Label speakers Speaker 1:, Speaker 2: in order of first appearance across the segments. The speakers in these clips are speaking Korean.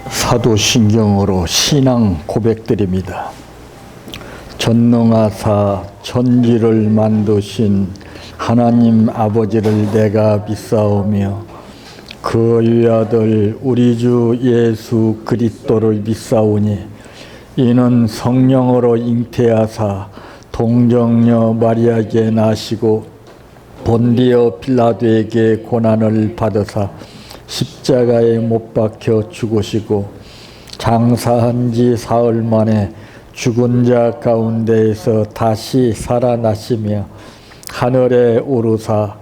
Speaker 1: 사도신경으로 신앙 고백드립니다. 전능하사 천지를 만드신 하나님 아버지를 내가 믿사오며 그 위아들 우리 주 예수 그리스도를 믿사오니 이는 성령으로 잉태하사 동정녀 마리아에게 나시고 본디오 빌라도에게 고난을 받으사 십자가에 못 박혀 죽으시고 장사한 지 사흘 만에 죽은 자 가운데에서 다시 살아나시며 하늘에 오르사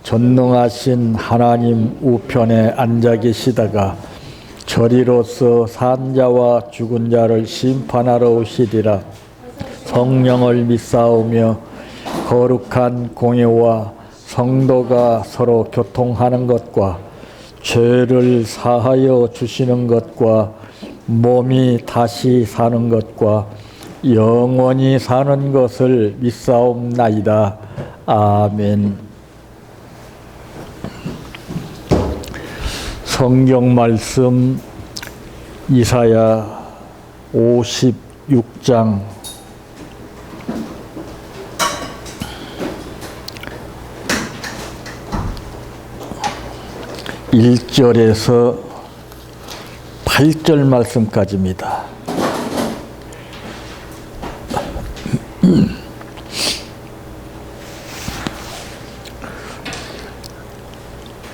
Speaker 1: 전능하신 하나님 우편에 앉아 계시다가 저리로서 산 자와 죽은 자를 심판하러 오시리라. 성령을 믿사오며 거룩한 공예와 성도가 서로 교통하는 것과 죄를 사하여 주시는 것과 몸이 다시 사는 것과 영원히 사는 것을 믿사옵나이다. 아멘. 성경 말씀 이사야 56장 1절에서 8절 말씀까지입니다.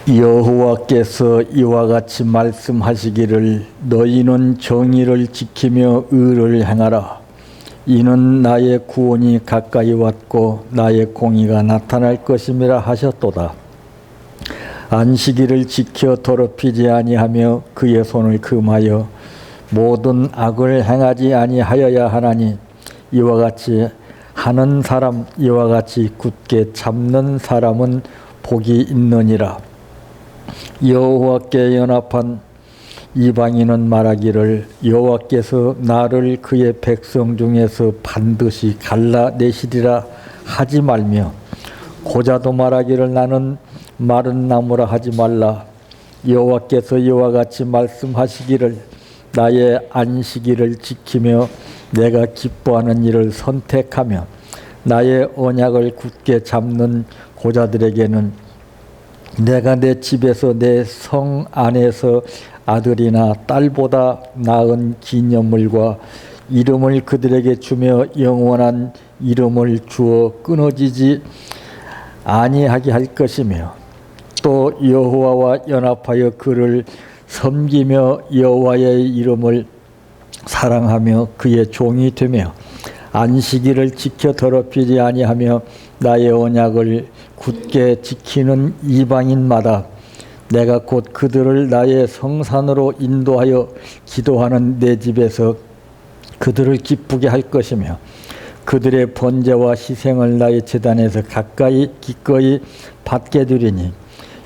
Speaker 1: 여호와께서 이와 같이 말씀하시기를 너희는 정의를 지키며 의를 행하라. 이는 나의 구원이 가까이 왔고 나의 공의가 나타날 것임이라 하셨도다. 안식일을 지켜 더럽히지 아니하며 그의 손을 금하여 모든 악을 행하지 아니하여야 하나니 이와 같이 하는 사람 이와 같이 굳게 참는 사람은 복이 있느니라. 여호와께 연합한 이방인은 말하기를 여호와께서 나를 그의 백성 중에서 반드시 갈라내시리라 하지 말며 고자도 말하기를 나는 마른 나무라 하지 말라. 여호와께서 이와 같이 말씀하시기를 나의 안식일을 지키며 내가 기뻐하는 일을 선택하며 나의 언약을 굳게 잡는 고자들에게는 내가 내 집에서 내 성 안에서 아들이나 딸보다 나은 기념물과 이름을 그들에게 주며 영원한 이름을 주어 끊어지지 아니하게 할 것이며 또 여호와와 연합하여 그를 섬기며 여호와의 이름을 사랑하며 그의 종이 되며 안식일을 지켜 더럽히지 아니하며 나의 언약을 굳게 지키는 이방인마다 내가 곧 그들을 나의 성산으로 인도하여 기도하는 내 집에서 그들을 기쁘게 할 것이며 그들의 번제와 희생을 나의 제단에서 기꺼이 받게 되리니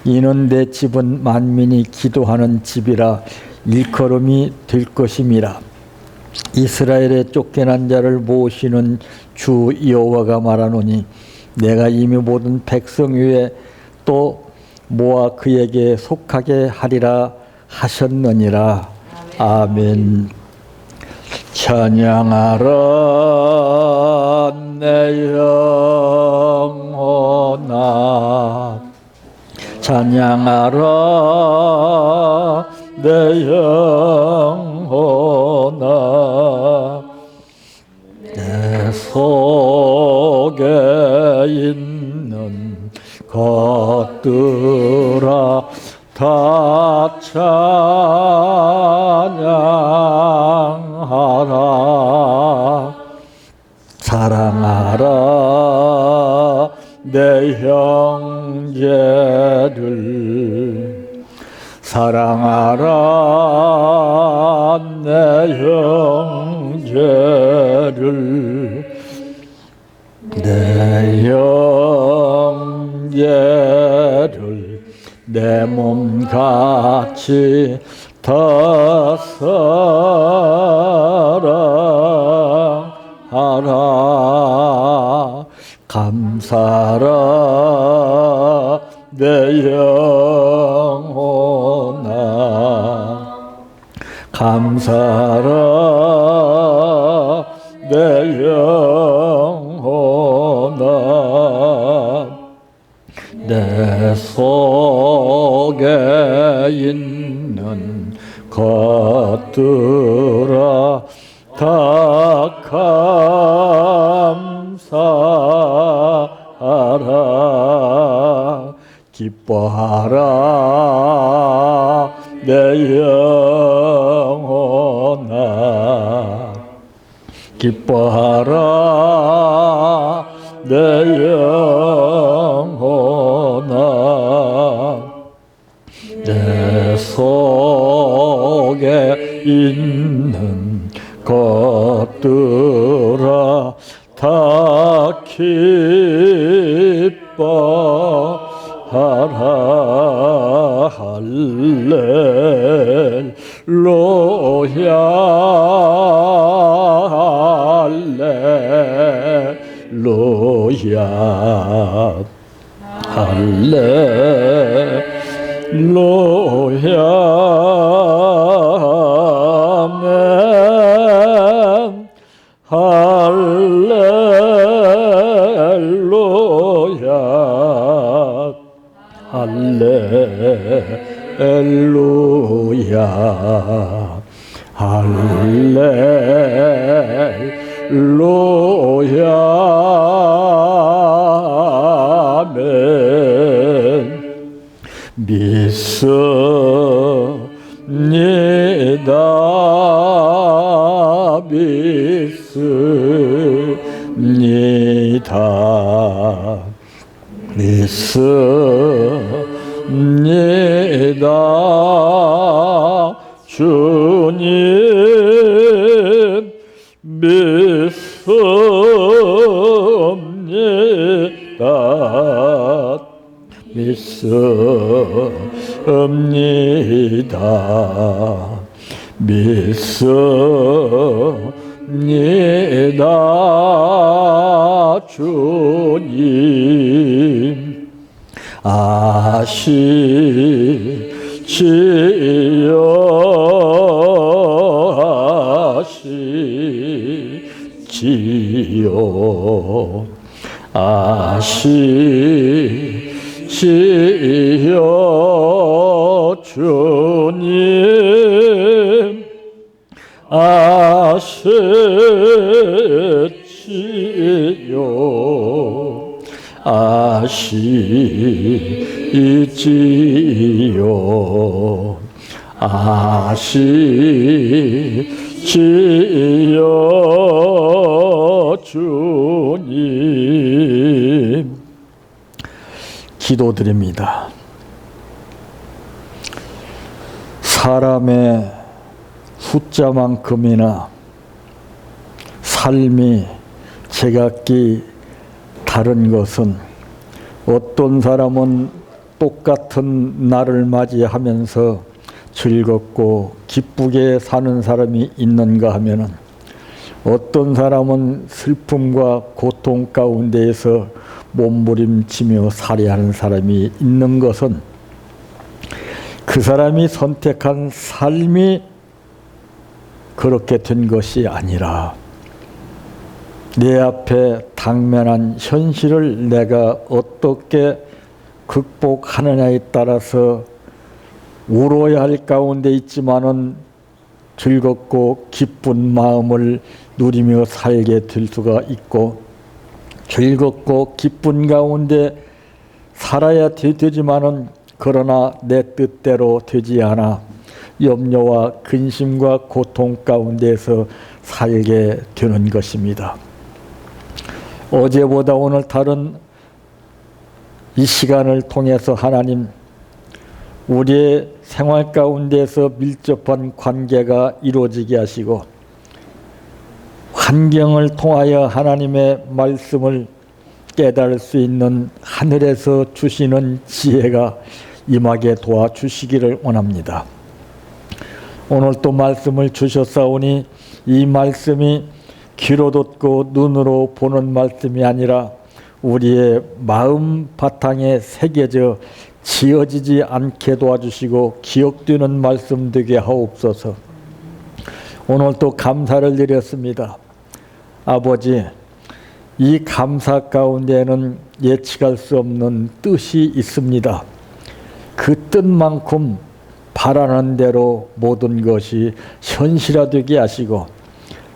Speaker 1: 이는 내 집은 만민이 기도하는 집이라 일컬음이 될 것임이라. 이스라엘의 쫓겨난 자를 모으시는 주 여호와가 말하노니 내가 이미 모든 백성 위에 또 모아 그에게 속하게 하리라 하셨느니라. 아멘. 찬양하라 내 영혼아 찬양하라 내 영혼아 내 속에 있는 것들아 다 찬양하라. 사랑하라 내 형제를 사랑하라 내 형제를 내 형제를 내 몸같이 더 사랑하라. 감사라 내 영혼아 감사라 내 영혼아 내 속에 있는 것들아 다 감사하라 기뻐하라 내 영혼아 기뻐하라 내 영혼아 내 속에 있는 것들아 다 기뻐하라 할렐루야 할렐루야 할렐루야 아멘 할렐루야 할렐루야 할렐루야 아멘 믿습니다 믿습니다 믿습니다 주님 믿습니다 믿습니다 믿습니다 주님 아시지요 아시지요 주님 아시지요 아시지요 아시지요 주님 기도드립니다. 사람의 숫자만큼이나 삶이 제각기 다른 것은 어떤 사람은 똑같은 날을 맞이하면서 즐겁고 기쁘게 사는 사람이 있는가 하면은 어떤 사람은 슬픔과 고통 가운데에서 몸부림치며 살해하는 사람이 있는 것은 그 사람이 선택한 삶이 그렇게 된 것이 아니라 내 앞에 당면한 현실을 내가 어떻게 극복하느냐에 따라서 울어야 할 가운데 있지만은 즐겁고 기쁜 마음을 누리며 살게 될 수가 있고 즐겁고 기쁜 가운데 살아야 되지만은 그러나 내 뜻대로 되지 않아 염려와 근심과 고통 가운데서 살게 되는 것입니다. 어제보다 오늘 다른 이 시간을 통해서 하나님 우리의 생활 가운데서 밀접한 관계가 이루어지게 하시고 환경을 통하여 하나님의 말씀을 깨달을 수 있는 하늘에서 주시는 지혜가 임하게 도와주시기를 원합니다. 오늘 또 말씀을 주셨사오니 이 말씀이 귀로 듣고 눈으로 보는 말씀이 아니라 우리의 마음 바탕에 새겨져 지어지지 않게 도와주시고 기억되는 말씀 되게 하옵소서. 오늘 또 감사를 드렸습니다. 아버지, 이 감사 가운데는 예측할 수 없는 뜻이 있습니다. 그 뜻만큼 바라는 대로 모든 것이 현실화되게 하시고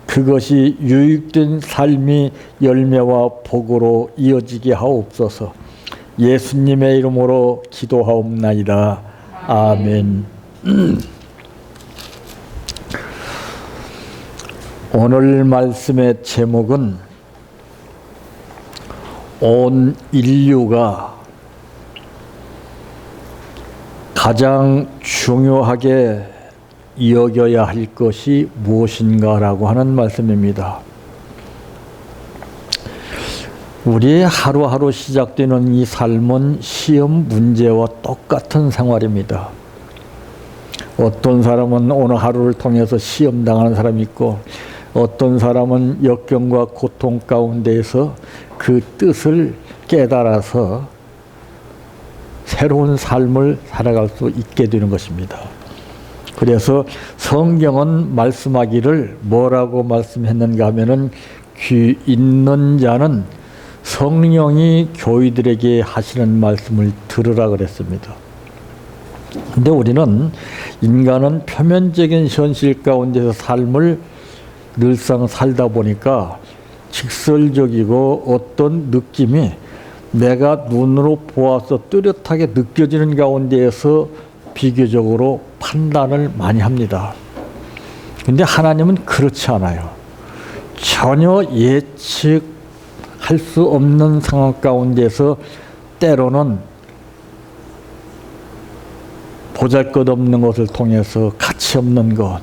Speaker 1: 그것이 유익된 삶이 열매와 복으로 이어지게 하옵소서. 예수님의 이름으로 기도하옵나이다. 아멘. 오늘 말씀의 제목은 온 인류가 가장 중요하게 여겨야 할 것이 무엇인가라고 하는 말씀입니다. 우리의 하루하루 시작되는 이 삶은 시험 문제와 똑같은 생활입니다. 어떤 사람은 오늘 하루를 통해서 시험 당하는 사람이 있고 어떤 사람은 역경과 고통 가운데에서 그 뜻을 깨달아서 새로운 삶을 살아갈 수 있게 되는 것입니다. 그래서 성경은 말씀하기를 뭐라고 말씀했는가 하면은 귀 있는 자는 성령이 교회들에게 하시는 말씀을 들으라 그랬습니다. 근데 우리는 인간은 표면적인 현실 가운데서 삶을 늘상 살다 보니까 직설적이고 어떤 느낌이 내가 눈으로 보아서 뚜렷하게 느껴지는 가운데에서 비교적으로 판단을 많이 합니다. 근데 하나님은 그렇지 않아요. 전혀 예측할 수 없는 상황 가운데서 때로는 보잘것없는 것을 통해서 가치 없는 것,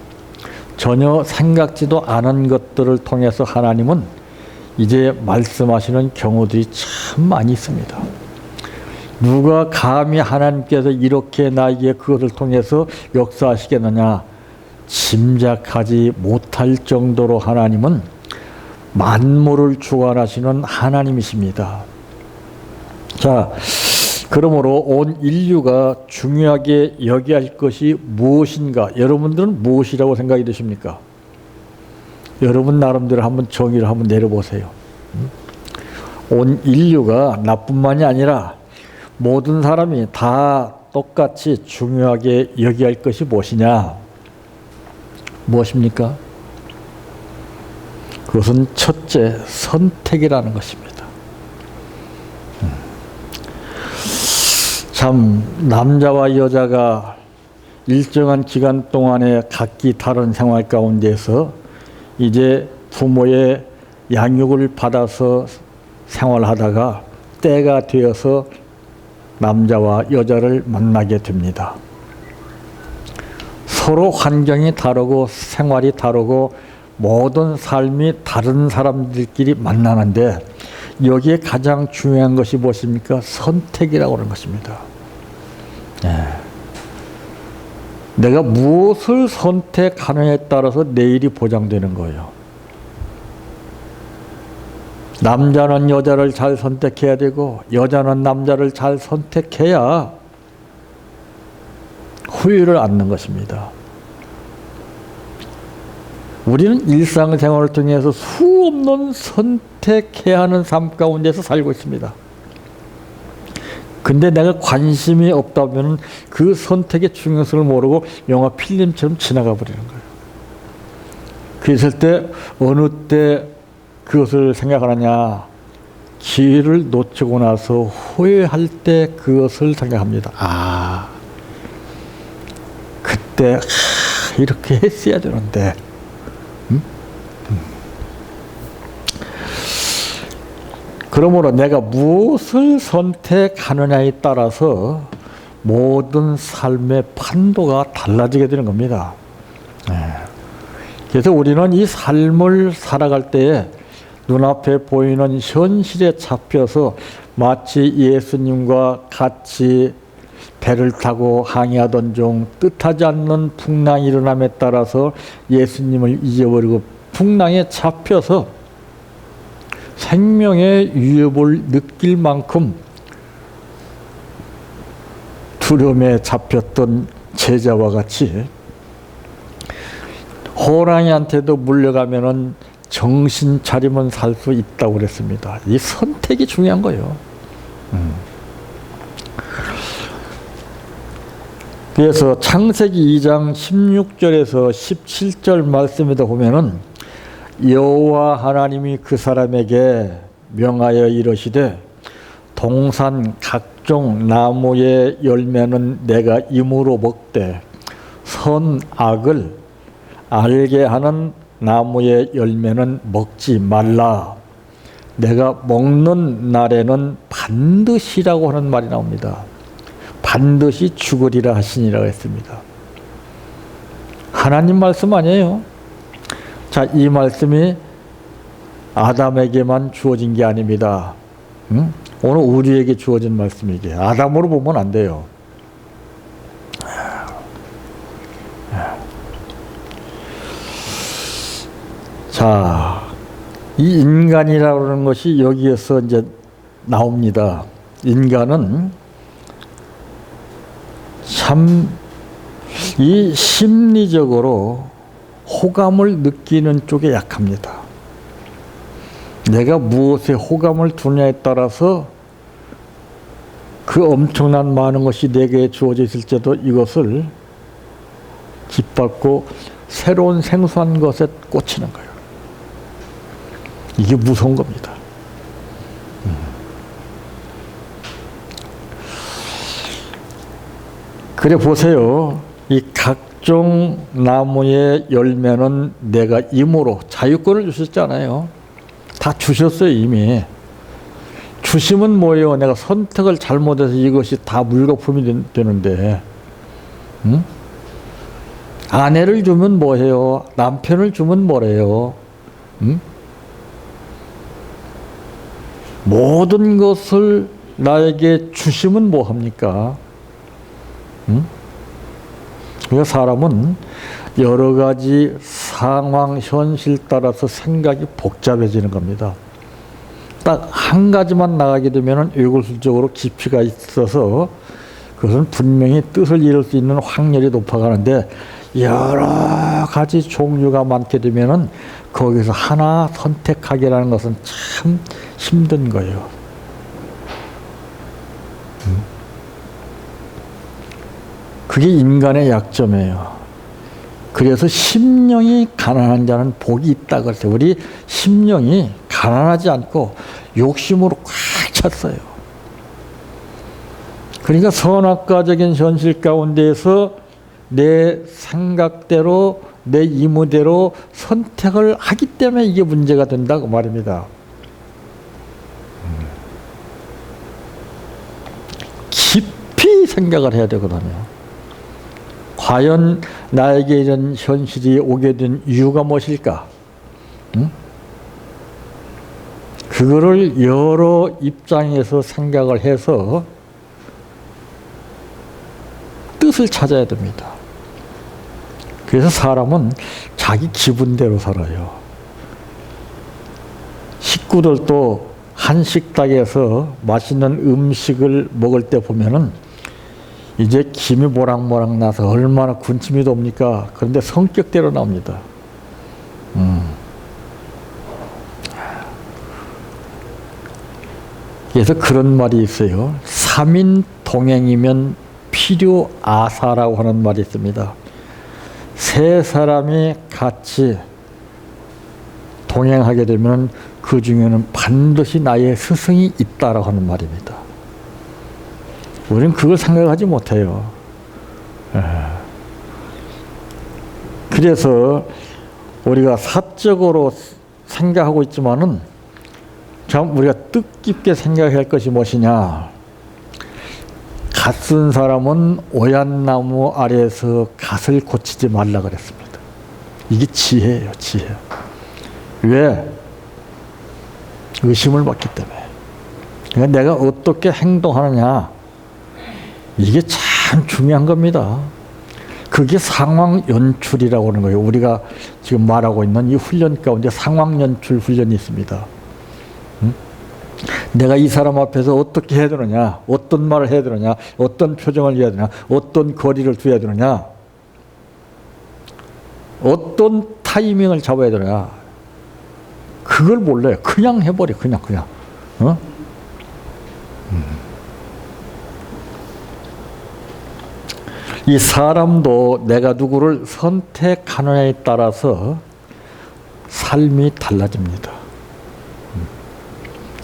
Speaker 1: 전혀 생각지도 않은 것들을 통해서 하나님은 이제 말씀하시는 경우들이 참 많이 있습니다. 누가 감히 하나님께서 이렇게 나에게 그것을 통해서 역사하시겠느냐 짐작하지 못할 정도로 하나님은 만물을 주관하시는 하나님이십니다. 자, 그러므로 온 인류가 중요하게 여겨야 할 것이 무엇인가? 여러분들은 무엇이라고 생각이 되십니까? 여러분 나름대로 한번 정의를 한번 내려보세요. 온 인류가 나뿐만이 아니라 모든 사람이 다 똑같이 중요하게 여겨야 할 것이 무엇이냐? 무엇입니까? 그것은 첫째, 선택이라는 것입니다. 참 남자와 여자가 일정한 기간 동안에 각기 다른 생활 가운데서 이제 부모의 양육을 받아서 생활하다가 때가 되어서 남자와 여자를 만나게 됩니다. 서로 환경이 다르고 생활이 다르고 모든 삶이 다른 사람들끼리 만나는데 여기에 가장 중요한 것이 무엇입니까? 선택이라고 하는 것입니다. 내가 무엇을 선택하느냐에 따라서 내일이 보장되는 거예요. 남자는 여자를 잘 선택해야 되고 여자는 남자를 잘 선택해야 후회를 않는 것입니다. 우리는 일상생활을 통해서 수없는 선택해야 하는 삶 가운데서 살고 있습니다. 근데 내가 관심이 없다면 그 선택의 중요성을 모르고 영화 필름처럼 지나가 버리는 거예요. 그랬을 때 어느 때 그것을 생각하느냐? 기회를 놓치고 나서 후회할 때 그것을 생각합니다. 아, 그때 이렇게 했어야 되는데. 그러므로 내가 무엇을 선택하느냐에 따라서 모든 삶의 판도가 달라지게 되는 겁니다. 그래서 우리는 이 삶을 살아갈 때에 눈앞에 보이는 현실에 잡혀서 마치 예수님과 같이 배를 타고 항해하던 중 뜻하지 않는 풍랑이 일어남에 따라서 예수님을 잊어버리고 풍랑에 잡혀서 생명의 위협을 느낄 만큼 두려움에 잡혔던 제자와 같이 호랑이한테도 물려가면은 정신 차리면 살 수 있다고 그랬습니다. 이 선택이 중요한 거예요. 그래서 창세기 2장 16절에서 17절 말씀에도 보면은 여호와 하나님이 그 사람에게 명하여 이르시되 동산 각종 나무의 열매는 내가 임으로 먹되 선악을 알게 하는 나무의 열매는 먹지 말라. 내가 먹는 날에는 반드시라고 하는 말이 나옵니다. 반드시 죽으리라 하시니라 했습니다. 하나님 말씀 아니에요. 자, 이 말씀이 아담에게만 주어진 게 아닙니다. 오늘 우리에게 주어진 말씀이게. 아담으로 보면 안 돼요. 자, 이 인간이라고 하는 것이 여기에서 이제 나옵니다. 인간은 참 이 심리적으로 호감을 느끼는 쪽에 약합니다. 내가 무엇에 호감을 두냐에 따라서 그 엄청난 많은 것이 내게 주어져 있을 때도 이것을 기뻐하고 새로운 생소한 것에 꽂히는 거예요. 이게 무서운 겁니다. 그래 보세요. 이 각종 나무의 열매는 내가 임으로 자유권을 주셨잖아요. 다 주셨어요 이미. 주심은 뭐예요? 내가 선택을 잘못해서 이것이 다 물거품이 되는데 아내를 주면 뭐해요? 남편을 주면 뭐래요? 모든 것을 나에게 주시면 뭐합니까? 그래서 사람은 여러 가지 상황, 현실 따라서 생각이 복잡해지는 겁니다. 딱 한 가지만 나가게 되면 의골술적으로 깊이가 있어서 그것은 분명히 뜻을 이룰 수 있는 확률이 높아가는데 여러 가지 종류가 많게 되면 거기서 하나 선택하기라는 것은 참 힘든 거예요. 그게 인간의 약점이에요. 그래서 심령이 가난한 자는 복이 있다 그랬어요. 우리 심령이 가난하지 않고 욕심으로 꽉 찼어요. 그러니까 선악과적인 현실 가운데에서 내 생각대로 내 임무대로 선택을 하기 때문에 이게 문제가 된다고 말입니다. 깊이 생각을 해야 되거든요. 과연 나에게 이런 현실이 오게 된 이유가 무엇일까? 그거를 여러 입장에서 생각을 해서 뜻을 찾아야 됩니다. 그래서 사람은 자기 기분대로 살아요. 식구들도 한 식탁에서 맛있는 음식을 먹을 때 보면은 이제 김이 모락모락 나서 얼마나 군침이 돕니까? 그런데 성격대로 나옵니다. 그래서 그런 말이 있어요. 3인 동행이면 필요아사라고 하는 말이 있습니다. 세 사람이 같이 동행하게 되면 그 중에는 반드시 나의 스승이 있다라고 하는 말입니다. 우리는 그걸 생각하지 못해요. 그래서 우리가 사적으로 생각하고 있지만은 참 우리가 뜻깊게 생각해야 할 것이 무엇이냐. 갓 쓴 사람은 오얏나무 아래에서 갓을 고치지 말라 그랬습니다. 이게 지혜예요, 지혜. 왜? 의심을 받기 때문에. 그러니까 내가 어떻게 행동하느냐. 이게 참 중요한 겁니다. 그게 상황 연출이라고 하는 거예요. 우리가 지금 말하고 있는 이 훈련 가운데 상황 연출 훈련이 있습니다. 내가 이 사람 앞에서 어떻게 해야 되느냐, 어떤 말을 해야 되느냐, 어떤 표정을 해야 되느냐, 어떤 거리를 두어야 되느냐. 어떤 타이밍을 잡아야 되나 그걸 몰라요. 그냥 해버려. 그냥. 어? 이 사람도 내가 누구를 선택하느냐에 따라서 삶이 달라집니다.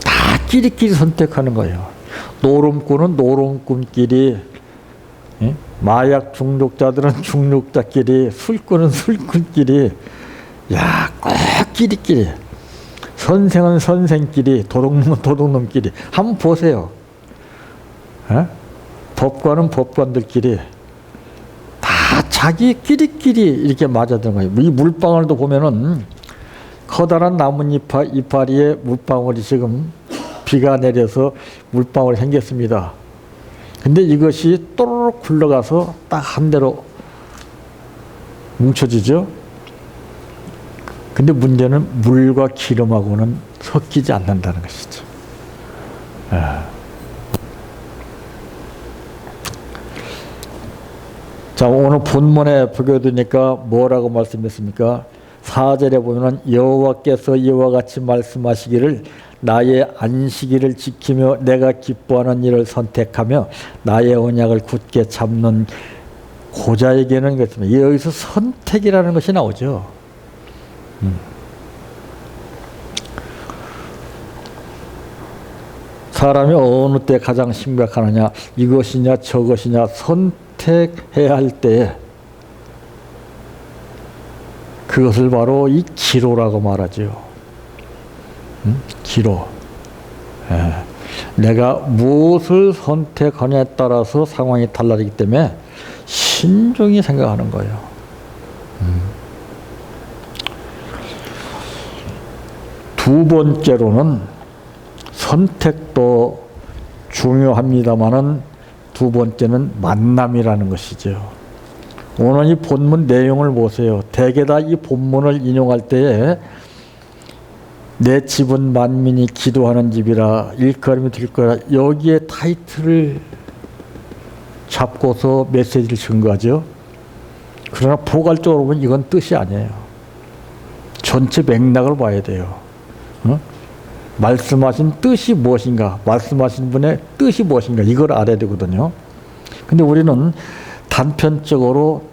Speaker 1: 다 끼리끼리 선택하는 거예요. 노름꾼은 노름꾼끼리, 마약 중독자들은 중독자끼리, 술꾼은 술꾼끼리, 야, 꼭 끼리끼리. 선생은 선생끼리, 도둑놈은 도둑놈끼리. 한번 보세요. 법관은 법관들끼리. 다 자기 끼리끼리 이렇게 맞아드는 거예요. 이 물방울도 보면은 커다란 나뭇잎이파리에 물방울이 지금 비가 내려서 물방울이 생겼습니다. 근데 이것이 또르륵 굴러가서 딱 한 대로 뭉쳐지죠. 근데 문제는 물과 기름하고는 섞이지 않는다는 것이죠. 자, 오늘 본문에 보게 되니까 뭐라고 말씀했습니까? 4절에 보면은 여호와께서 이와 같이 말씀하시기를 나의 안식일을 지키며 내가 기뻐하는 일을 선택하며 나의 언약을 굳게 잡는 고자에게는 그렇습니다. 여기서 선택이라는 것이 나오죠. 사람이 어느 때 가장 심각하느냐, 이것이냐 저것이냐 선택해야 할 때 그것을 바로 이 기로라고 말하죠. 기로. 내가 무엇을 선택하냐에 따라서 상황이 달라지기 때문에 신중히 생각하는 거예요. 두 번째로는 선택도 중요합니다마는 두 번째는 만남이라는 것이죠. 오늘 이 본문 내용을 보세요. 대개 다 이 본문을 인용할 때에 내 집은 만민이 기도하는 집이라 일컬음이 될 거라 여기에 타이틀을 잡고서 메시지를 증거하죠. 그러나 포괄적으로 보면 이건 뜻이 아니에요. 전체 맥락을 봐야 돼요. 말씀하신 뜻이 무엇인가, 말씀하신 분의 뜻이 무엇인가 이걸 알아야 되거든요. 근데 우리는 단편적으로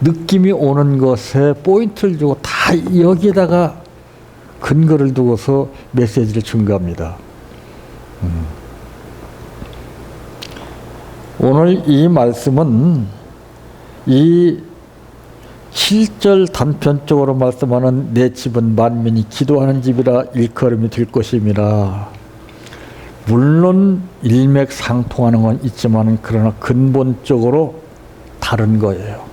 Speaker 1: 느낌이 오는 것에 포인트를 주고 다 여기에다가 근거를 두고서 메시지를 증거합니다. 오늘 이 말씀은 이 7절 단편적으로 말씀하는 내 집은 만민이 기도하는 집이라 일컬음이 될 것임이라. 물론 일맥상통하는 건 있지만 그러나 근본적으로 다른 거예요.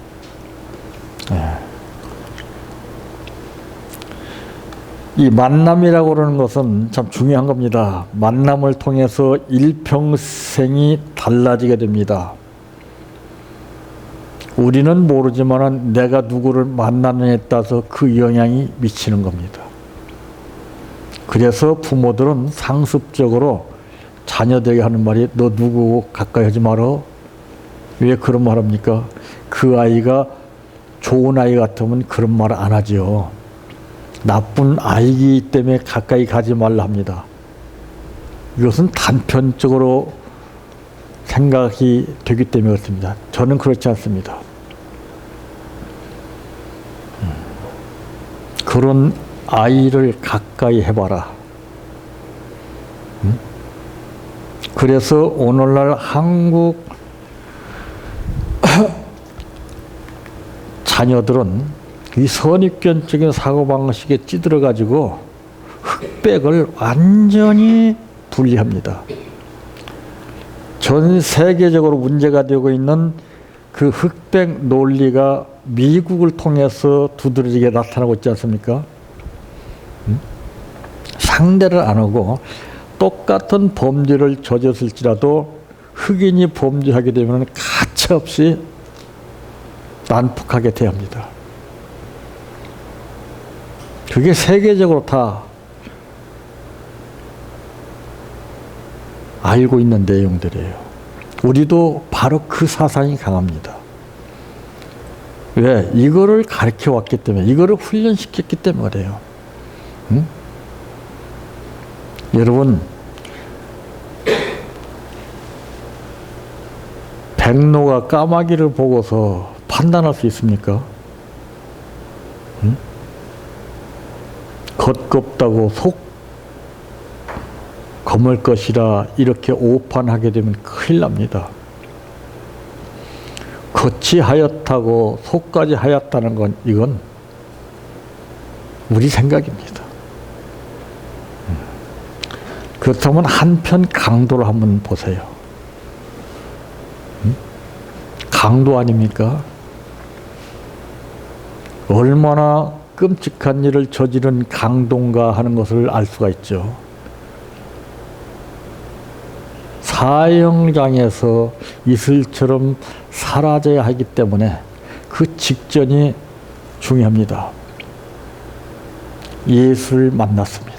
Speaker 1: 이 만남이라고 그러는 것은 참 중요한 겁니다. 만남을 통해서 일평생이 달라지게 됩니다. 우리는 모르지만 내가 누구를 만나느냐에 따라서 그 영향이 미치는 겁니다. 그래서 부모들은 상습적으로 자녀들에게 하는 말이 너 누구 가까이 하지 마라. 왜 그런 말 합니까? 그 아이가 좋은 아이 같으면 그런 말 안 하죠. 나쁜 아이이기 때문에 가까이 가지 말라 합니다. 이것은 단편적으로 생각이 되기 때문에 그렇습니다. 저는 그렇지 않습니다. 그런 아이를 가까이 해봐라. 그래서 오늘날 한국 자녀들은 이 선입견적인 사고방식에 찌들어가지고 흑백을 완전히 분리합니다. 전 세계적으로 문제가 되고 있는 그 흑백 논리가 미국을 통해서 두드러지게 나타나고 있지 않습니까? 상대를 안 하고 똑같은 범죄를 저졌을지라도 흑인이 범죄하게 되면 가차없이 난폭하게 대합니다. 그게 세계적으로 다 알고 있는 내용들이에요. 우리도 바로 그 사상이 강합니다. 왜? 이거를 가르쳐 왔기 때문에, 이거를 훈련시켰기 때문에 그래요. 응? 여러분, 백로가 까마귀를 보고서 판단할 수 있습니까? 응? 겉겁다고 속 검을 것이라 이렇게 오판하게 되면 큰일 납니다. 겉이 하얗다고 속까지 하얗다는 건 이건 우리 생각입니다. 그렇다면 한편 강도를 한번 보세요. 강도 아닙니까? 얼마나 끔찍한 일을 저지른 강도인가 하는 것을 알 수가 있죠. 사형장에서 이슬처럼 사라져야 하기 때문에 그 직전이 중요합니다. 예수를 만났습니다.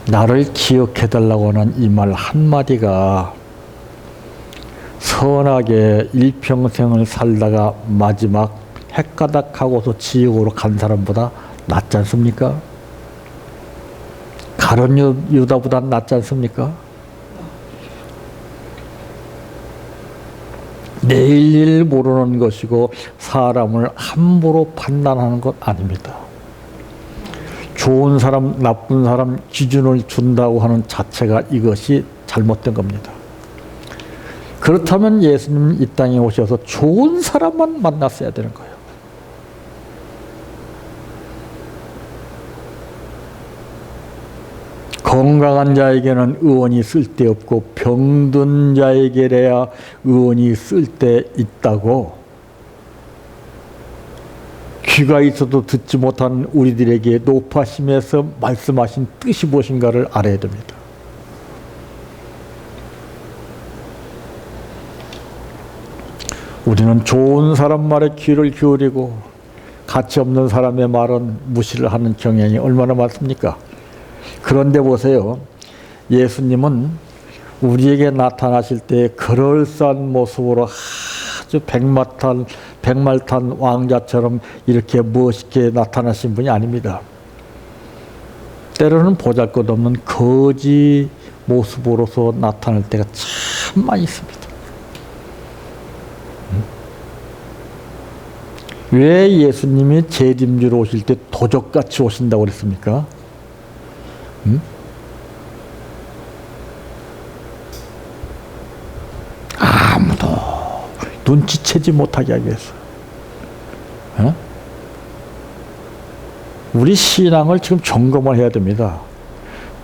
Speaker 1: 나를 기억해달라고 하는 이 말 한마디가 선하게 일평생을 살다가 마지막 헷가닥하고서 지옥으로 간 사람보다 낫지 않습니까? 가룟 유다보다 낫지 않습니까? 내일 일 모르는 것이고 사람을 함부로 판단하는 것 아닙니다. 좋은 사람, 나쁜 사람 기준을 준다고 하는 자체가 이것이 잘못된 겁니다. 그렇다면 예수님은 이 땅에 오셔서 좋은 사람만 만났어야 되는 거예요. 건강한 자에게는 의원이 쓸데없고 병든 자에게래야 의원이 쓸데있다고 귀가 있어도 듣지 못한 우리들에게 높아심에서 말씀하신 뜻이 무엇인가를 알아야 됩니다. 우리는 좋은 사람 말에 귀를 기울이고 가치 없는 사람의 말은 무시를 하는 경향이 얼마나 많습니까? 그런데 보세요. 예수님은 우리에게 나타나실 때 그럴싸한 모습으로 아주 백말탄 왕자처럼 이렇게 멋있게 나타나신 분이 아닙니다. 때로는 보잘것없는 거지 모습으로서 나타날 때가 참 많이 있습니다. 왜 예수님이 재림주로 오실 때 도적같이 오신다고 그랬습니까? 아무도 눈치채지 못하게 하기 위해서. 우리 신앙을 지금 점검을 해야 됩니다.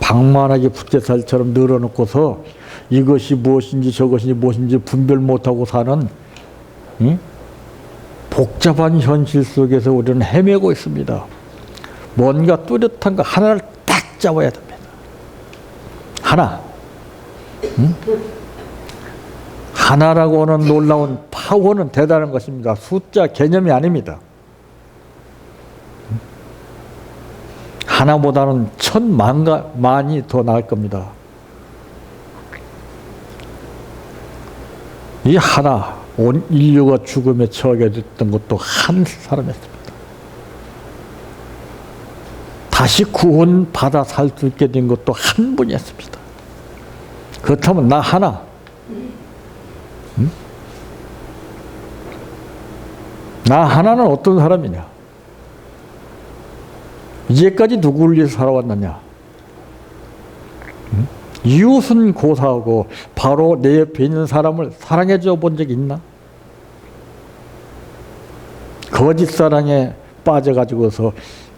Speaker 1: 방만하게 붓개살처럼 늘어놓고서 이것이 무엇인지 저것이 무엇인지 분별 못하고 사는 복잡한 현실 속에서 우리는 헤매고 있습니다. 뭔가 뚜렷한 거 하나를 딱 잡아야 됩니다. 하나. 하나라고 하는 놀라운 파워는 대단한 것입니다. 숫자 개념이 아닙니다. 하나보다는 천만이 더 나을 겁니다. 이 하나, 온 인류가 죽음에 처하게 됐던 것도 한 사람이었습니다. 다시 구원받아 살 수 있게 된 것도 한 분이었습니다. 그렇다면 나 하나, 나 하나는 어떤 사람이냐? 이제까지 누구를 위해서 살아왔느냐? 이웃은 고사하고 바로 내 옆에 있는 사람을 사랑해 줘 본 적이 있나? 거짓 사랑에 빠져가지고서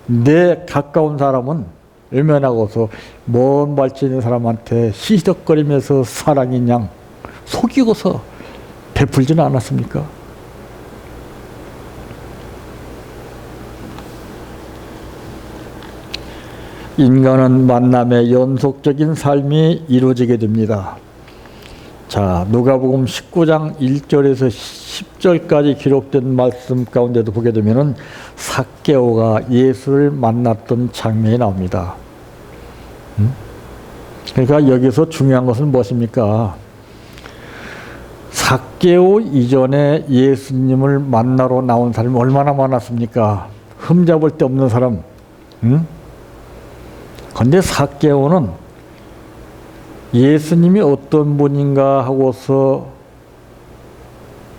Speaker 1: 내 가까운 사람은 외면하고서 먼 발치 있는 사람한테 시덕거리면서 사랑인 양 속이고서 베풀지는 않았습니까? 인간은 만남의 연속적인 삶이 이루어지게 됩니다. 자, 누가복음 19장 1절에서 10절까지 기록된 말씀 가운데도 보게 되면은 삭개오가 예수를 만났던 장면이 나옵니다. 그러니까 여기서 중요한 것은 무엇입니까? 삭개오 이전에 예수님을 만나러 나온 사람이 얼마나 많았습니까? 흠잡을 데 없는 사람. 응? 근데 삭개오는 예수님이 어떤 분인가 하고서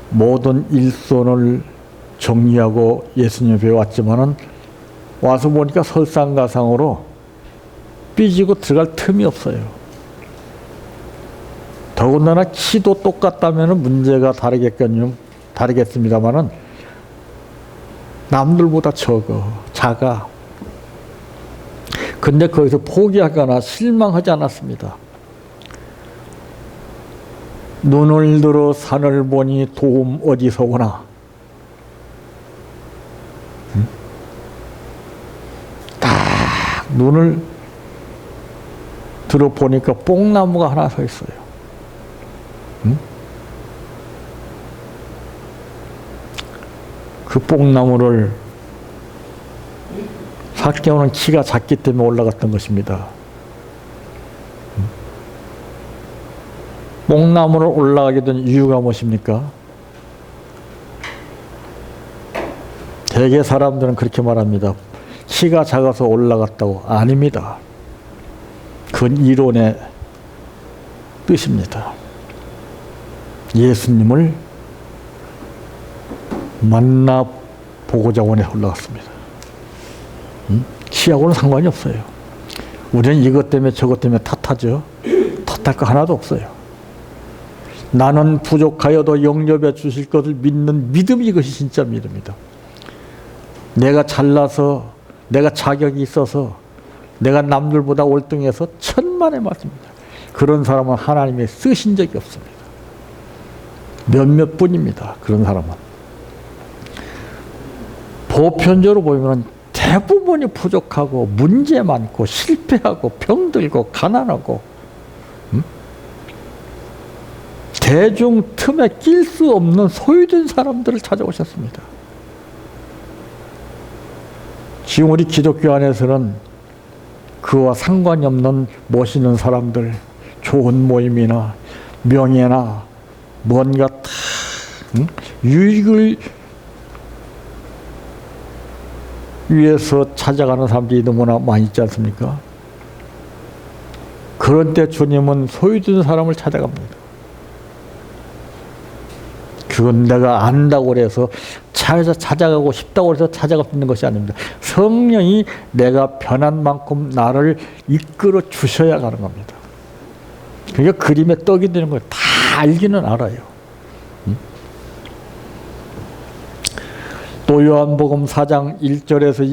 Speaker 1: 모든 일손을 정리하고 예수님 앞에 왔지만은 와서 보니까 설상가상으로 삐지고 들어갈 틈이 없어요. 더군다나 키도 똑같다면 문제가 다르겠습니다만은 남들보다 작아. 근데 거기서 포기하거나 실망하지 않았습니다. 눈을 들어 산을 보니 도움 어디서 오나. 딱 눈을 들어 보니까 뽕나무가 하나 서 있어요. 그 뽕나무를 삭개오는 키가 작기 때문에 올라갔던 것입니다. 뽕나무를 올라가게 된 이유가 무엇입니까? 대개 사람들은 그렇게 말합니다. 키가 작아서 올라갔다고. 아닙니다. 그건 이론의 뜻입니다. 예수님을 만나보고자 원해 올라갔습니다. 키하고는 상관이 없어요. 우리는 이것 때문에 저것 때문에 탓하죠. 탓할 거 하나도 없어요. 나는 부족하여도 영접해 주실 것을 믿는 믿음이 이것이 진짜 믿음이다. 내가 잘나서, 내가 자격이 있어서, 내가 남들보다 월등해서 천만의 말씀입니다. 그런 사람은 하나님이 쓰신 적이 없습니다. 몇몇 분입니다. 그런 사람은. 보편적으로 보면 대부분이 부족하고 문제 많고 실패하고 병들고 가난하고 대중 틈에 낄 수 없는 소유된 사람들을 찾아오셨습니다. 지금 우리 기독교 안에서는 그와 상관이 없는 모시는 사람들, 좋은 모임이나 명예나 뭔가 다 유익을 위해서 찾아가는 사람들이 너무나 많이 있지 않습니까? 그런 때 주님은 소유된 사람을 찾아갑니다. 그건 내가 안다고 해서 찾아가고 싶다고 해서 찾아갈 수 있는 것이 아닙니다. 성령이 내가 변한 만큼 나를 이끌어 주셔야 가는 겁니다. 그러니까 그림에 떡이 되는 거예요. 다 알기는 알아요. 또 요한복음 4장 1절에서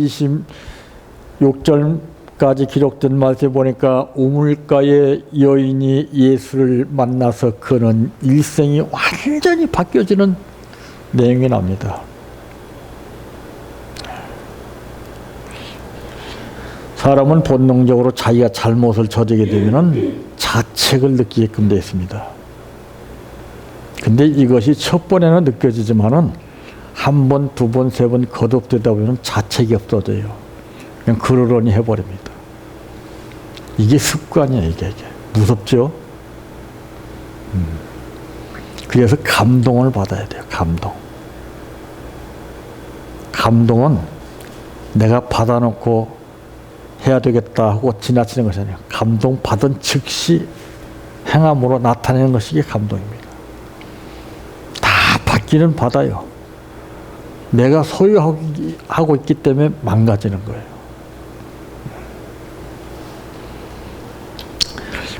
Speaker 1: 26절까지 기록된 말씀에 보니까 우물가의 여인이 예수를 만나서 그는 일생이 완전히 바뀌어지는 내용이 나옵니다. 사람은 본능적으로 자기가 잘못을 저지게 되면 자책을 느끼게끔 되어 있습니다. 근데 이것이 첫 번에는 느껴지지만은 한 번, 두 번, 세 번 거듭되다 보면 자책이 없어져요. 그냥 그러려니 해버립니다. 이게 습관이에요, 이게. 무섭죠? 그래서 감동을 받아야 돼요, 감동. 감동은 내가 받아놓고 해야 되겠다 하고 지나치는 것이 아니에요. 감동 받은 즉시 행함으로 나타내는 것이 감동입니다. 다 받기는 받아요. 내가 소유하고 있기 때문에 망가지는 거예요.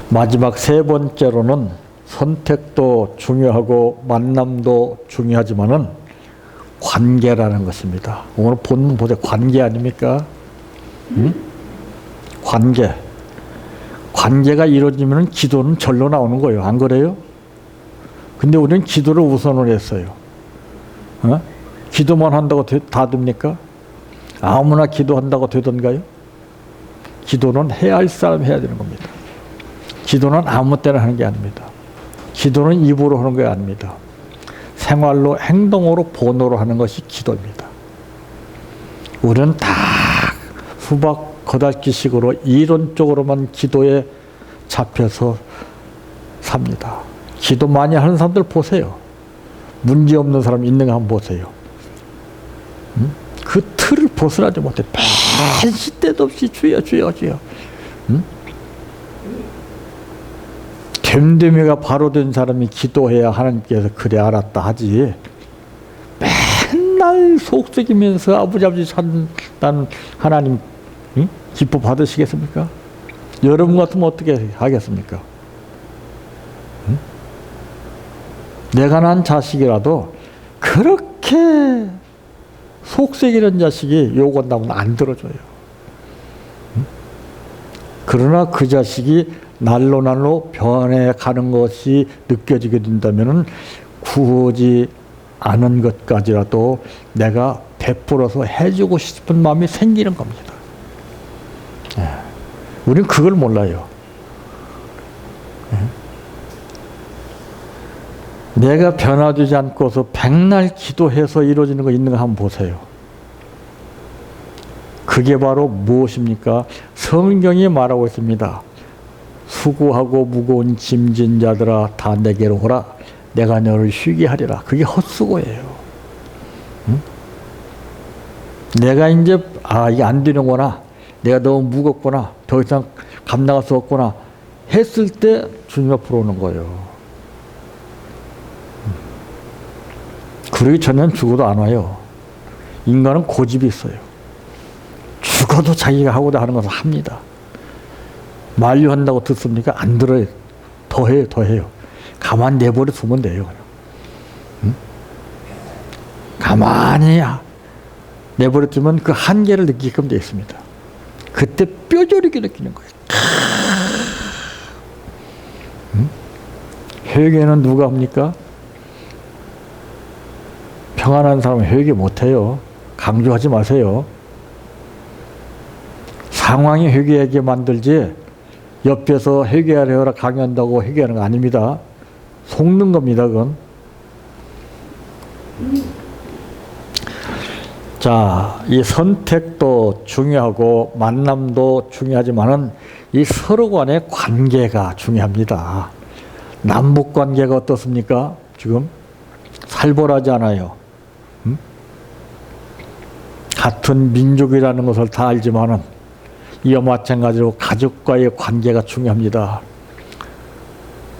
Speaker 1: 마지막 세 번째로는 선택도 중요하고 만남도 중요하지만은 관계라는 것입니다. 오늘 본문 보세요. 관계 아닙니까? 관계. 관계가 이루어지면 기도는 절로 나오는 거예요. 안 그래요? 근데 우리는 기도를 우선을 했어요. 기도만 한다고 다 됩니까? 아무나 기도한다고 되던가요? 기도는 해야 할 사람이 해야 되는 겁니다. 기도는 아무 때나 하는 게 아닙니다. 기도는 입으로 하는 게 아닙니다. 생활로, 행동으로, 본어로 하는 것이 기도입니다. 우리는 다 수박 겉핥기식으로 이론적으로만 기도에 잡혀서 삽니다. 기도 많이 하는 사람들 보세요. 문제 없는 사람 있는 거 한번 보세요. 응? 그 틀을 벗어나지 못해. 매일 시때도 없이 주여 주여 주여. 응? 됨됨이가 바로 된 사람이 기도해야 하나님께서 그래 알았다 하지. 맨날 속썩이면서 아버지 산다는 하나님 응? 기뻐 받으시겠습니까? 여러분 같으면 어떻게 하겠습니까? 응? 내가 난 자식이라도 그렇게 속썩이는 자식이 욕한다면 안 들어줘요. 응? 그러나 그 자식이 날로 변해가는 것이 느껴지게 된다면 구하지 않은 것까지라도 내가 베풀어서 해주고 싶은 마음이 생기는 겁니다. 우리는 그걸 몰라요. 내가 변화되지 않고서 백날 기도해서 이루어지는 거 있는 거 한번 보세요. 그게 바로 무엇입니까? 성경이 말하고 있습니다. 수고하고 무거운 짐진 자들아 다 내게로 오라. 내가 너를 쉬게 하리라. 그게 헛수고예요. 응? 내가 이제 이게 안 되는구나. 내가 너무 무겁구나. 더 이상 감당할 수 없구나. 했을 때 주님 앞으로 오는 거예요. 그러기 전에는 죽어도 안 와요. 인간은 고집이 있어요. 죽어도 자기가 하고자 하는 것을 합니다. 만류한다고 듣습니까? 안 들어요. 더 해요, 더 해요. 가만 내버려 두면 돼요. 응? 가만히 내버려 두면 그 한계를 느끼게끔 되어 있습니다. 그때 뼈저리게 느끼는 거예요. 응? 회개는 누가 합니까? 평안한 사람은 회개 못해요. 강조하지 마세요. 상황이 회개하게 만들지 옆에서 회개하려라 강요한다고 회개하는 거 아닙니다. 속는 겁니다, 그건. 자, 이 선택도 중요하고 만남도 중요하지만은 이 서로 간의 관계가 중요합니다. 남북 관계가 어떻습니까? 지금 살벌하지 않아요. 응? 같은 민족이라는 것을 다 알지만은 이와 마찬가지로 가족과의 관계가 중요합니다.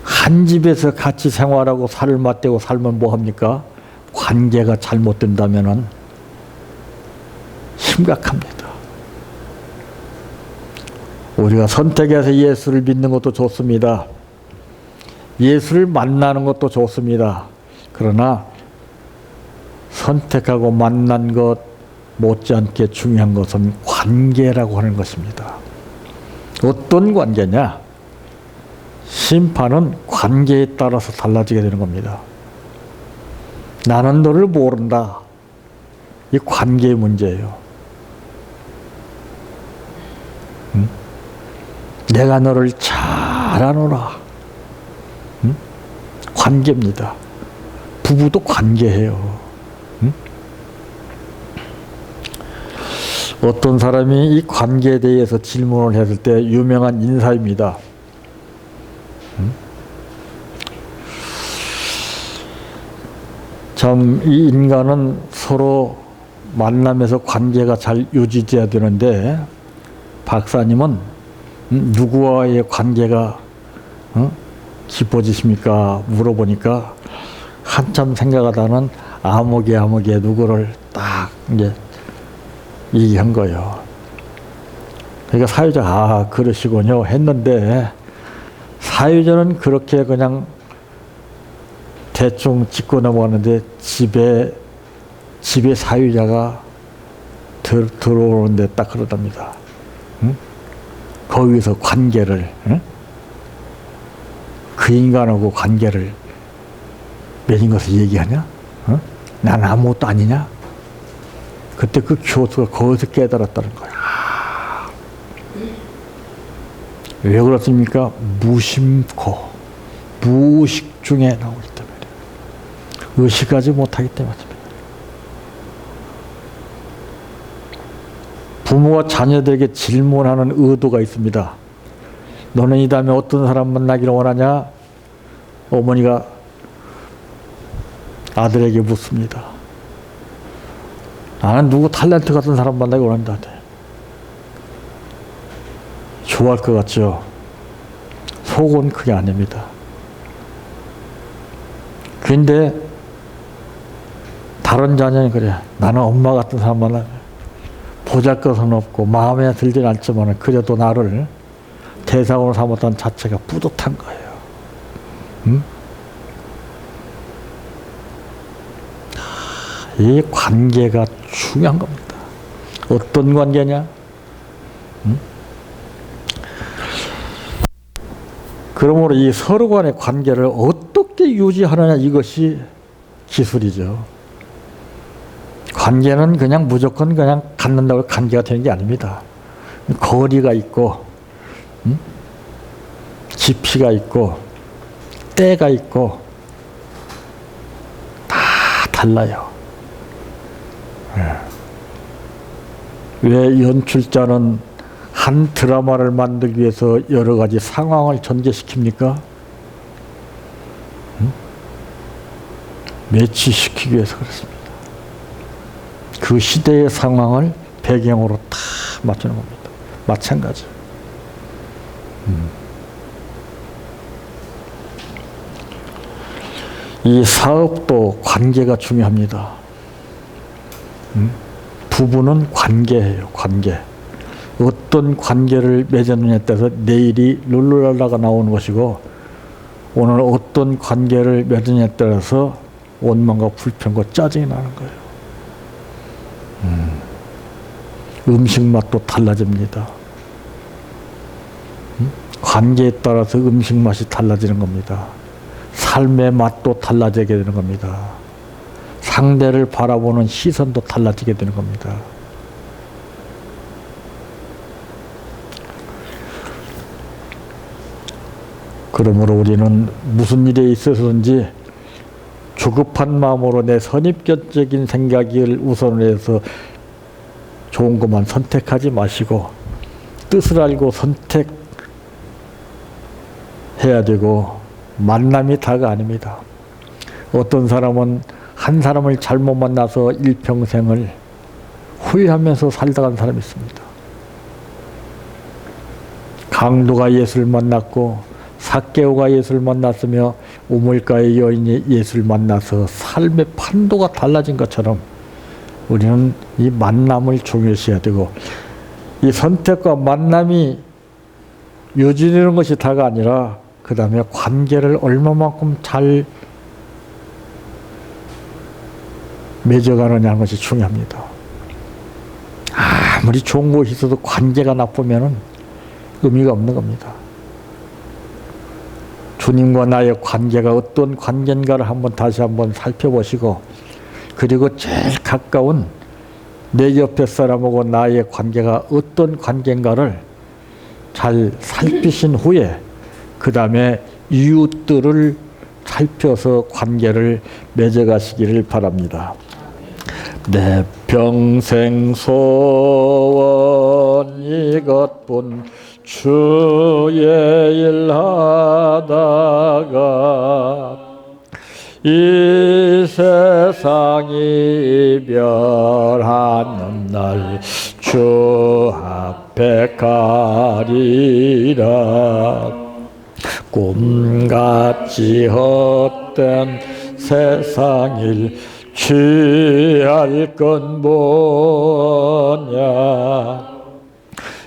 Speaker 1: 한 집에서 같이 생활하고 살을 맞대고 살면 뭐합니까? 관계가 잘못된다면 심각합니다. 우리가 선택해서 예수를 믿는 것도 좋습니다. 예수를 만나는 것도 좋습니다. 그러나 선택하고 만난 것 못지않게 중요한 것은 관계라고 하는 것입니다. 어떤 관계냐? 심판은 관계에 따라서 달라지게 되는 겁니다. 나는 너를 모른다. 이 관계의 문제예요. 응? 내가 너를 잘 아노라. 응? 관계입니다. 부부도 관계해요. 응? 어떤 사람이 이 관계에 대해서 질문을 했을 때 유명한 인사입니다. 참 이 인간은 서로 만나면서 관계가 잘 유지돼야 되는데 박사님은 누구와의 관계가 깊어지십니까? 물어보니까 한참 생각하다는 아무개 누구를 딱 이제 얘기한 거예요. 그러니까 사유자가 그러시군요 했는데 사유자는 그렇게 그냥 대충 짚고 넘어가는데 집에 사유자가 들어오는데 딱 그러답니다. 응? 거기서 관계를 응? 그 인간하고 관계를 맺은 것을 얘기하냐? 응? 난 아무것도 아니냐? 그때 그 교수가 거기서 깨달았다는 거야. 왜 그렇습니까? 무심코 무의식 중에 나오기 때문에 의식하지 못하기 때문입니다. 부모가 자녀들에게 질문하는 의도가 있습니다. 너는 이 다음에 어떤 사람 만나기를 원하냐? 어머니가 아들에게 묻습니다. 나는 누구 탤런트 같은 사람 만나기 원한다. 좋아할 것 같죠? 속은 그게 아닙니다. 근데 다른 자녀는 그래. 나는 엄마 같은 사람 만나 보잘것은 없고 마음에 들진 않지만 그래도 나를 대상으로 삼았다는 자체가 뿌듯한 거예요. 이 관계가 중요한 겁니다. 어떤 관계냐? 그러므로 이 서로 간의 관계를 어떻게 유지하느냐, 이것이 기술이죠. 관계는 그냥 무조건 그냥 갖는다고 관계가 되는 게 아닙니다. 거리가 있고, 깊이가 있고, 때가 있고, 다 달라요. 왜 연출자는 한 드라마를 만들기 위해서 여러 가지 상황을 전개시킵니까? 매치시키기 위해서 그렇습니다. 그 시대의 상황을 배경으로 다 맞추는 겁니다. 마찬가지. 이 사업도 관계가 중요합니다. 부부는 관계예요. 관계. 어떤 관계를 맺었느냐에 따라서 내일이 룰루랄라가 나오는 것이고, 오늘 어떤 관계를 맺느냐에 따라서 원망과 불평과 짜증이 나는 거예요. 음식 맛도 달라집니다. 관계에 따라서 음식 맛이 달라지는 겁니다. 삶의 맛도 달라지게 되는 겁니다. 상대를 바라보는 시선도 달라지게 되는 겁니다. 그러므로 우리는 무슨 일에 있어서든지 조급한 마음으로 내 선입견적인 생각을 우선해서 좋은 것만 선택하지 마시고 뜻을 알고 선택해야 되고, 만남이 다가 아닙니다. 어떤 사람은 한 사람을 잘못 만나서 일평생을 후회하면서 살다 간 사람이 있습니다. 강도가 예수를 만났고 삭개오가 예수를 만났으며 우물가의 여인이 예수를 만나서 삶의 판도가 달라진 것처럼 우리는 이 만남을 중요시해야 되고, 이 선택과 만남이 유지되는 것이 다가 아니라 그 다음에 관계를 얼마만큼 잘 맺어가느냐는 것이 중요합니다. 아무리 좋은 것이 있어도 관계가 나쁘면 의미가 없는 겁니다. 주님과 나의 관계가 어떤 관계인가를 다시 한번 살펴보시고, 그리고 제일 가까운 내 옆에 사람하고 나의 관계가 어떤 관계인가를 잘 살피신 후에 그 다음에 이웃들을 살펴서 관계를 맺어가시기를 바랍니다. 내 평생 소원 이것뿐 주의 일 하다가 이 세상 이별하는 날 주 앞에 가리라. 꿈같이 헛된 세상 일 취할 건 뭐냐.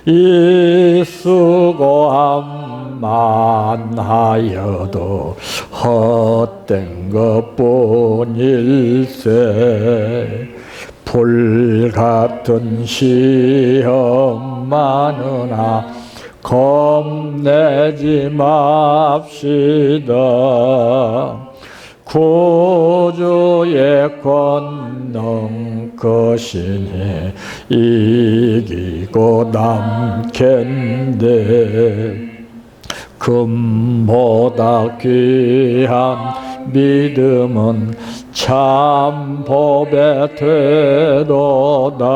Speaker 1: 이 수고함만 하여도 헛된 것뿐일세. 불같은 시험 많으나 겁내지 맙시다. 구주의 권능 것이니 이기고 남겠네. 금보다 귀한 믿음은 참 법에 되도다.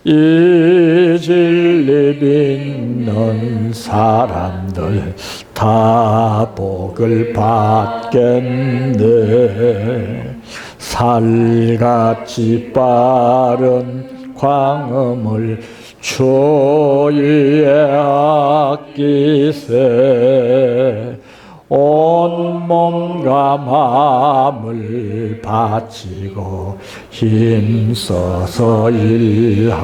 Speaker 1: 이 진리 믿는 사람들 다 복을 받겠네. 살같이 빠른 광음을 주위에 아끼세. 온 몸과 마음을 바치고 힘써서 일하세.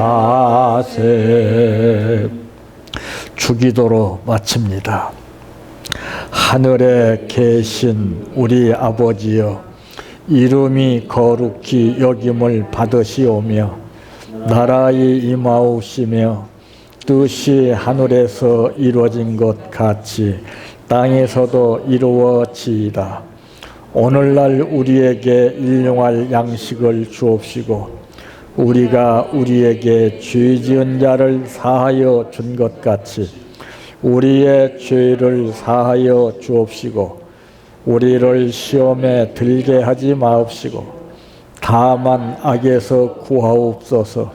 Speaker 1: 주기도로 마칩니다. 하늘에 계신 우리 아버지여, 이름이 거룩히 여김을 받으시오며 나라의 임하옵시며 뜻이 하늘에서 이루어진 것 같이 땅에서도 이루어지이다. 오늘날 우리에게 일용할 양식을 주옵시고 우리가 우리에게 죄 지은 자를 사하여 준 것 같이 우리의 죄를 사하여 주옵시고 우리를 시험에 들게 하지 마옵시고 다만 악에서 구하옵소서.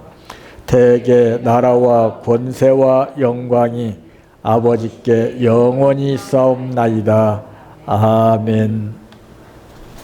Speaker 1: 대개 나라와 권세와 영광이 아버지께 영원히 싸움나이다. 아멘.